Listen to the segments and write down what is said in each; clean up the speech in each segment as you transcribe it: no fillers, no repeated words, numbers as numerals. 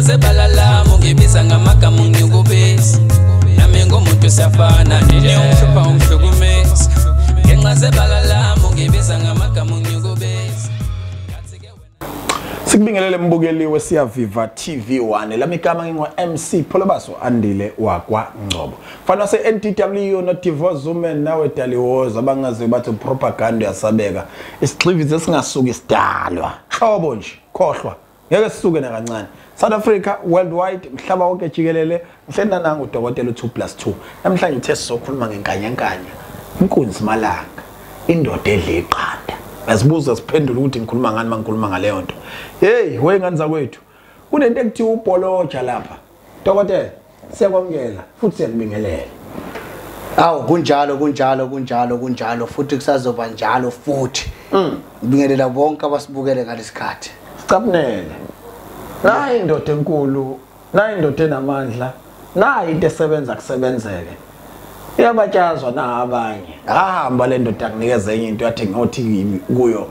zebalala mugibiza ngamagama unyukubisi nami ngomuntu siyafana nini umhlupha umhlukumezi ngenxa zebalala mugibiza ngamagama unyukubisi. Sikubingelele mbukeli weSiyaviva TV1 lami igama ngingwa MC Pholobaso Andile wakwa Ngcobo. Fana se NTW no Divorce Women nawe Daliwoza bangaze bathi propaganda yasabeka. Isixhivizi esingasuka isidalwa. Hlobo nje khohlwa. Ngeke sisuke nakancane. South Africa worldwide mhlaba wonke jikelele mhlenda nangu udokotela u2+2. Namhlanje uthe sizokhuluma ngenkanyankanya. Inkunzi malanga. Indoda edla iqanda. Asibuza siphendula ukuthi ngikhuluma ngani mangikhuluma ngaleyo nto. Hey, wengane zakwethu. Kunento ekuthiwa ubholoja lapha. Dokotela, siyakwamukela futhi siyakubingelela. Awu kunjalo futhi kusazoba njalo futhi. Ngibingelela bonke abasibukele ngalesikhathi. Sicabunele. Nayi indoda enkulu, nayi indoda enamandla, nayi into esebenza kusebenzeke. Iyabatshazwa na abanye. Ahamba le ndoda akunikeza enye into yathi ngothi kuyo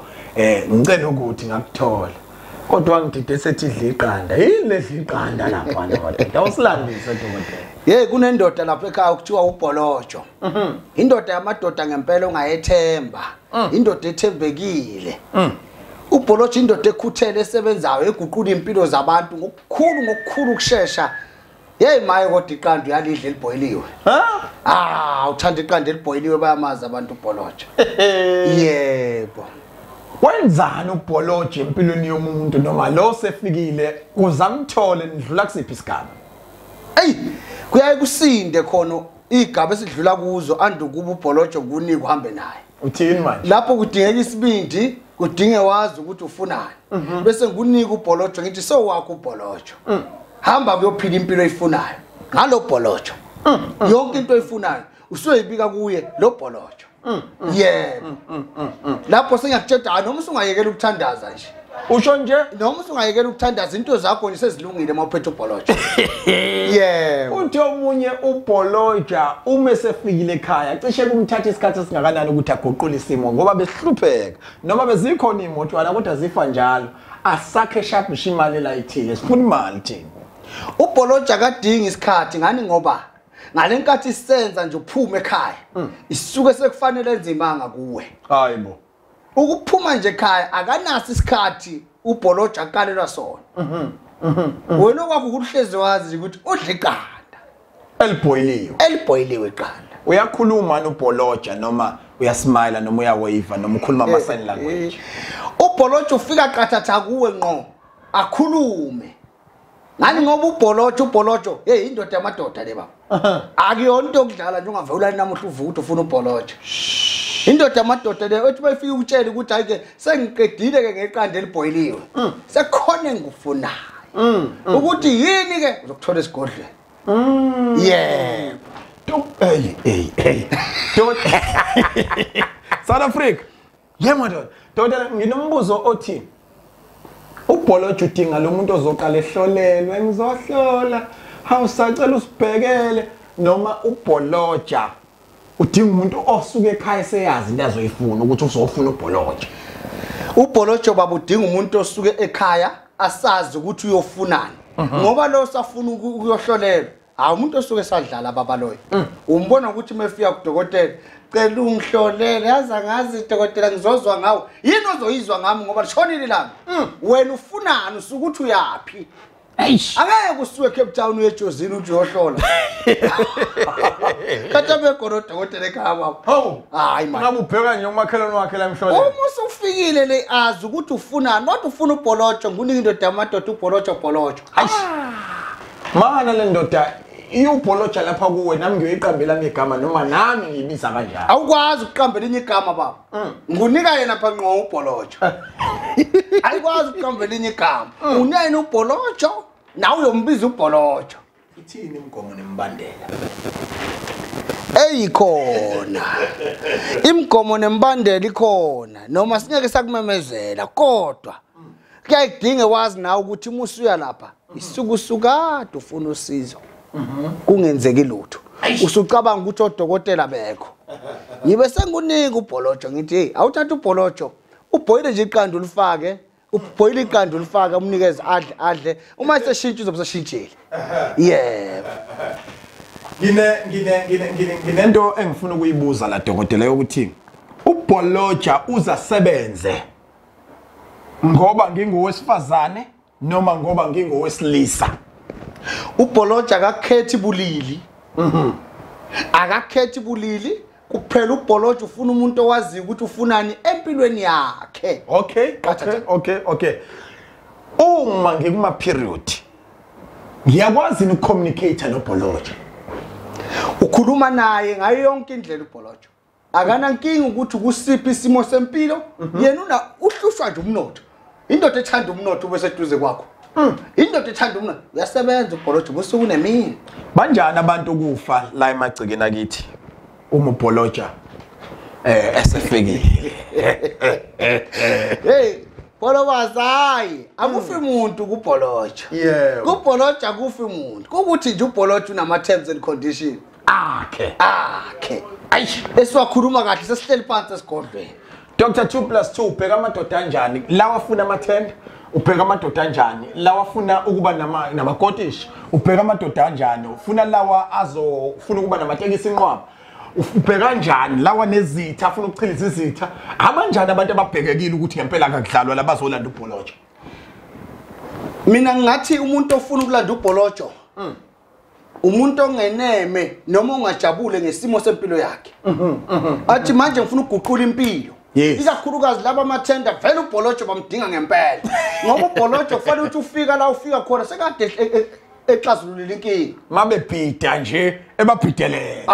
ngicela ukuthi ngakuthola. Kodwa ngidide sethi idla iqanda. Yini ledla iqanda lapha ndoda? Awusilandise dokotela. Hey kunendoda lapha ekhaya kuthiwa ubholojo. Indoda yamadoda ngempela ongayethemba. Indoda ethembekile. Ubholojo indoda ekhuthele esebenzayo eguqula impilo zabantu ngokukhulu kusheshsha. Hey maye kodwa iqanda uyalidla eliboyiliwe. Uthanda iqanda eliboyiliwe bayamazi abantu ubholojo. Yebo. Wenzani ubholojo empilweni yomuntu noma lo sefikile kuzamthole nidlula kusiphi isigaba? Hey kuyaye kusinde khona igaba esidlula kuzo andukuba ubholojo kunika uhambe naye. Uthini manje? Lapho kudingeka isibindi, kudinge wazi ukuthi ufunani. Bese ngunika ubholojo ngithi so wakho ubholojo. Hamba kuyophila impilo oyifunayo ngalo bholojo. Yonke into oyifunayo usoyibika kuye lo bholojo. Yebo. Lapho sengiyakutshela noma usungayekela ukuthandaza nje. Usho nje noma usungayekela ukuthandaza into zakho nje sezilungile mawuphethe ubholojo. Yebo. Uthi omunye ubholoja uma sefikile ekhaya cishe kumthatha isikhathi esingakanani ukuthi aguqule isimo ngoba besihlupheka noma bezikhona imoto wala kodwa zifa njalo asakhe sharp imali la ithile sifuna imali thina. Ubholoja akadingi isikhathi ngani ngoba ngalenkathi isenza nje uphuma ekhaya isuke sekufanele enzimanga kuwe. Hayibo. Ukuphuma nje ekhaya akanasi isikhathi ubholoja aqalelwa sona. Wena kwakho ukuhleze wazi ukuthi udla iqanda eliboyiliwe iqanda. Uyakhuluma ubholoja noma uyasmile noma uyawave noma ukhuluma ama sign language. Ubholoja ufika qathatha kuwe ngqo akhulume. Ngani ngoba ubholojo hey indoda yamadoda le baba. Akuyona into okudlala nje ungavela namuhla uvuka ufuna ubholojo. Indoda yamadoda le ethi bayifika ukutshela ukuthi hayi ke sengiqedile ke ngeqanda eliboyiliwe. Sekukhona ngufunayo. Ukuthi yini ke uzokuthola esigodlweni. Yeah. Hey. South Africa. Yema doda nginombuzo othi ubholojo udinga lo muntu ozoqala ehlolelwe ngizohlola awusacela usibhekele noma ubholoja udinga umuntu osuke ekhaya seyazi into azoyifuna ukuthi uzofuna ubholoja. Ubholojo baba udinga umuntu osuke ekhaya asazi ukuthi uyofunani ngoba lo safuna ukuyohlolelwa umuntu osuke esadlala baba loyo. Umbona ukuthi mefika kudokotela cela ungihlolele yazi angazi dokotela ngizozwa ngawo yini ozoyizwa ngami ngoba lishonile lami. Wena ufunani usukuthi uyapi? Angeke usuke eCape Town uyeJozini uthi uyohlola. Katha bekhona udokotela ekhaya baba. Hayi manje. Ngabe ubheka nje umakhelwane wakhe la emhloleni. Uma usufikile le azi ukuthi ufunani not ufuna ubholojo ngunika indoda yamadoda ubholojo. Mana le ndoda ubholoja lapha kuwe nami ngiyoyiqambela ngegama noma nami ngiyibiza kanjalo. Awukwazi ukuqambela inye igama baba. Ngunika yena pha ngqo ubholojo. Ayikwazi ukuqambela inye igama. Unene ubholojo nawe uyombiza ubholojo. Ithini imgomo nembandela? Eyikhona. Imgomo nembandela ikhona noma singeke sakumemezela kodwa kuyadinga wazi nawe ukuthi umusuya lapha isukusuka ufuna usizo. Kungenzeki lutho. Usucabanga ukuthi odokotela bekho. Ngibe sengunika ubholojo ngithi hey awuthatha ubholojo ubhoyile nje iqanda ulifake ubhoyila iqanda ulifaka umnikeze adle uma seshintsha uzobe seshintshile yebo nginento engifuna ukuyibuza la dokotela yokuthi uBholoja uzasebenze ngoba ngingowesifazane noma ngoba ngingowesilisa. uBholoja akakhethi bulili akakhethi bulili kuphela uBholoja ufuna umuntu owazi ukuthi ufunani empilweni yakhe. Okay. Uma ngikuma period ngiyakwazi ukucommunicate noBholoja. Ukhuluma naye ngayo yonke indlela uBholoja. Akana nkingi ukuthi kusiphi isimo sempilo yena una uhlushwa nje umnotho. Indoda ethanda umnotho bese eduze kwakho. Indoda ethanda umnotho uyasebenza uBholoja bese kunemini. Banjani abantu kufa la emagcikeni akithi uma uBholoja esefekile. Hey Polobazayi akufi umuntu kuBholoja. Yebo. kuBholoja kufi umuntu. Kukuthi nje uBholoja unama terms and conditions. Akhe. Ayish esiwakhuluma kahle sesihleli phansi esigodlweni. Dr 2+2 ubheka amadoda kanjani lawa afuna amathenda ubheka amadoda kanjani lawa afuna ukuba namakotishi ubheka amadoda kanjani ufuna lawa azofuna ukuba namatekisi inqwaba ubheka kanjani lawa nezitha afuna ukuchiliza izitha abanjani abantu ababhekekile ukuthi ngempela akakudlalwa labazolanda uBholoja. Mina ngathi umuntu ofuna ukulanda uBholoja umuntu ongeneme noma ongajabule ngesimo sempilo yakhe. Athi manje ngifuna uguqula impilo. Ikakhulukazi laba amathenda vele uBholoja bamdinga ngempela. Ngoba uBholoja kufanele ukuthi ufika la ufika khona sekade exazulula inkingi. Mabebhida nje ebabhidelele.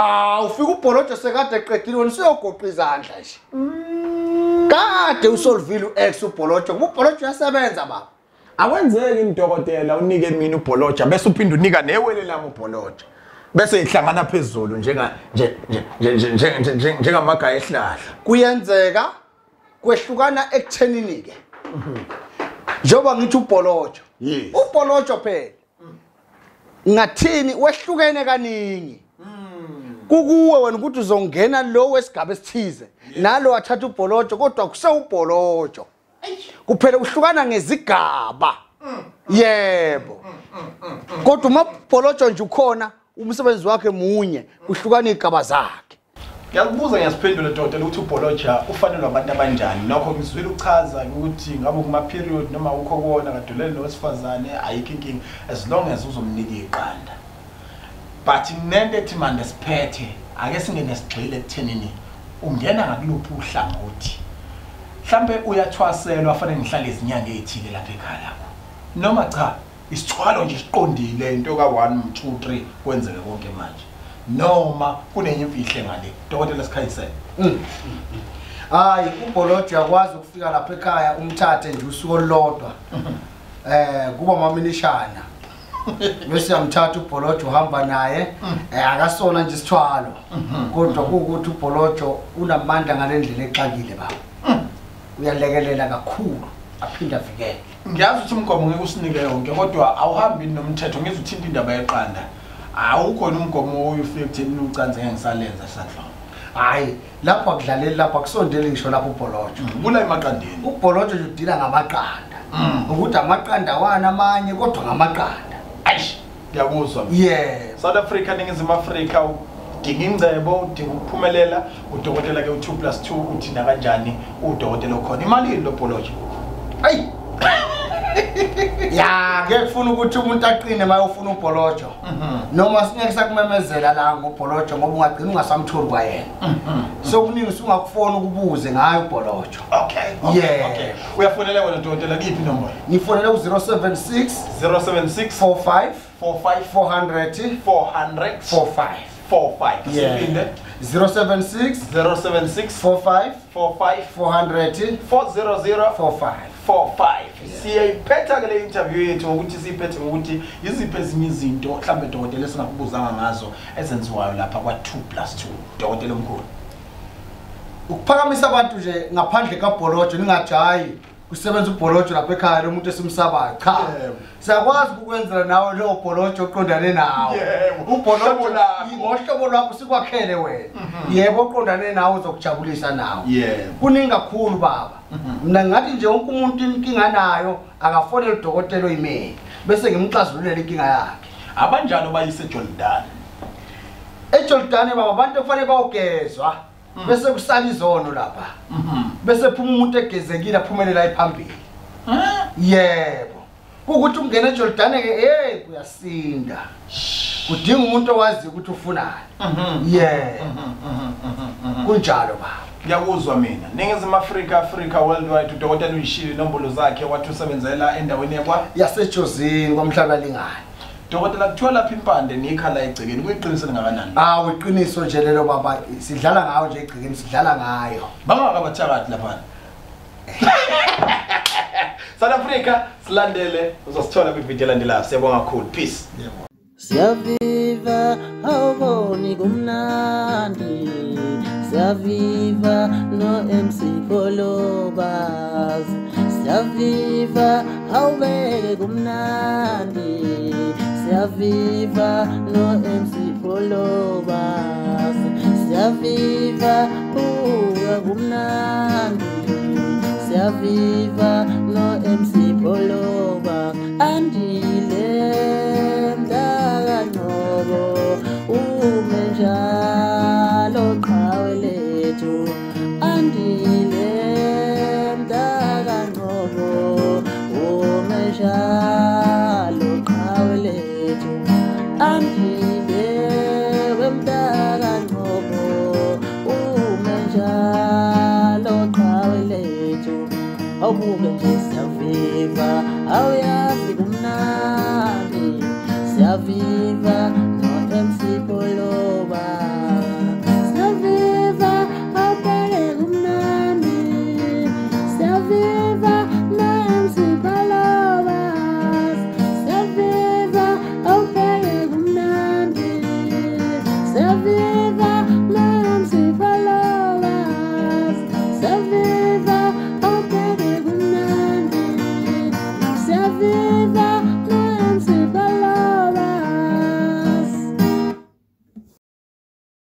Ufika uBholoja sekade eqedile wena usiyogoqa izandla nje. Kade usolvile uX uBholoja. uBholoja uyasebenza baba. Akwenzeki indokotela unike mina uBholoja bese uphinda unika newele lami uBholoja bese ihlangana phezulu njengamagaya ehlahla. Kuyenzeka kwehlukana ekuthenini ke njoba ngithi uBholoja uBholoja phela ngathini wehlukene kaningi kukuwe wena ukuthi uzongena lo wesigaba esithize nalo wathatha uBholoja kodwa kuse uBholoja kuphela uhlukana ngezigaba. Yebo kodwa uma uBholoja nje ukhona umsebenzi wakhe munye uhlukana igaba zakhe. Ngiyakubuza ngiyasiphendula dokotela ukuthi uBholoja ufanele abantu abanjani nokho ngizwile uchaza ukuthi ngabe kuma period noma ukho kuona kadulele nowesifazane ayikho inkingi as long as uzomnika iqanda. But nento ethi manje siphethe ake singene sigxile ekuthenini ungena ngakuluphi uhlangothi. Mhlambe uyathwaselwa afanele ngihlale izinyanga ezithile lapha ekhaya lakho. Noma cha isithwalo nje siqondile into ka1 2 3 kwenzeke konke manje. Noma kunenye imfihle ngale. Dokotela sikhayisele. Hayi uBholoja yakwazi ukufika lapha ekhaya umthathe nje usuku olodwa. Kuba maminishana. Bese yamthatha uBholoja uhamba naye akasona nje isithwalo. Kodwa ukuthi uBholoja unamandla ngalendlela exakile baba. Uyalekelela kakhulu aphinda avikele. Ngiyazi ukuthi umgomo ngeke usinike yonke kodwa awuhambi nomthetho ngizwe uthinta indaba yeqanda. Awukhona umgomo oyufike ekutheni ucanze ngisalenza sadla. Hayi lapho akudlaleli lapho akusondele ngisho lapho uBholoja. Bula emaqandeni. uBholoja udila ngamaqanda. Ukuthi amaqanda wana amanye kodwa ngamaqanda. Ayish ngiyakuzwa. Yeah. South Africa ningizimu Africa udinga ingcebo udinga ukuphumelela udokotela ke u2+2 uthina kanjani udokotela okhona imali lo Bholoja. Hayi ya ngeke ufuna ukuthi umuntu aqine mayofuna uBholoja. Noma singeke sakumemezela la ngoBholoja ngoba ungagcina ungasamtholi kwayena. So kuningi usungakufona ukubuze ngayo uBholoja. Okay. Yeah. Uyafonela wena dokotela kiphi inombolo? Ngifonela ku076 45 400 45 Siphinde 076 45 400 400 siyayiphetha ke le interview yethu ukuthi siphethe ukuthi iziphi ezinye izinto mhlambe dokotela esingakubuzanga ngazo ezenziwayo lapha kwa2+2 dokotela omkhulu. Ukuphakamisa abantu nje ngaphandle kaBholoja ningajayi kusebenza ubholojo lapha ekhaya lo muntu esimsabayo cha siyakwazi ukwenzela nawe lo bholojo oqondane nawo ubholojo ngohlobo lwakho sikwakhele wena yebo oqondane nawe uzokujabulisa nawe kuningi kakhulu baba mina ngathi nje wonke umuntu inkinga nayo akafonele udokotela oyimele bese ngimxazululela inkinga yakhe abanjalo bayise Jordan eJordan baba abantu kufanele bawugezwa bese kusala izono lapha bese phuma umuntu egezekile aphumelela ephambili yebo ukuthi ungena eJordan ke kuyasinda kudinga umuntu owazi ukuthi ufunani kunjalo baba ngiyakuzwa mina Ningizimu Africa worldwide udokotela uyishilo inombolo zakhe wathi usebenzela endaweni yakwa yaseJozini kwamhlaba lingani dokotela kuthiwa lapha impande nikhala egcikeni kuyiqiniso lingakanani iqiniso nje lelo baba sidlala ngayo nje egcikeni sidlala ngayo bangaka bathakathi lapha South Africa silandele uzosithola kwivideo elandelayo siyabonga kakhulu peace Siyaviva awuboni kumnandi Siyaviva no MC Polobas Siyaviva awubeke kumnandi Siyaviva no MC Polobas Siyaviva uya kumnandi Siyaviva no MC Polobas andile Umenjalo qhawe lethu andile mdaka ngobo umenjalo qhawe lethu andile wemdaka ngobo umenjalo qhawe lethu awubuke nje siyaviva awuyazi kumnandi siyaviva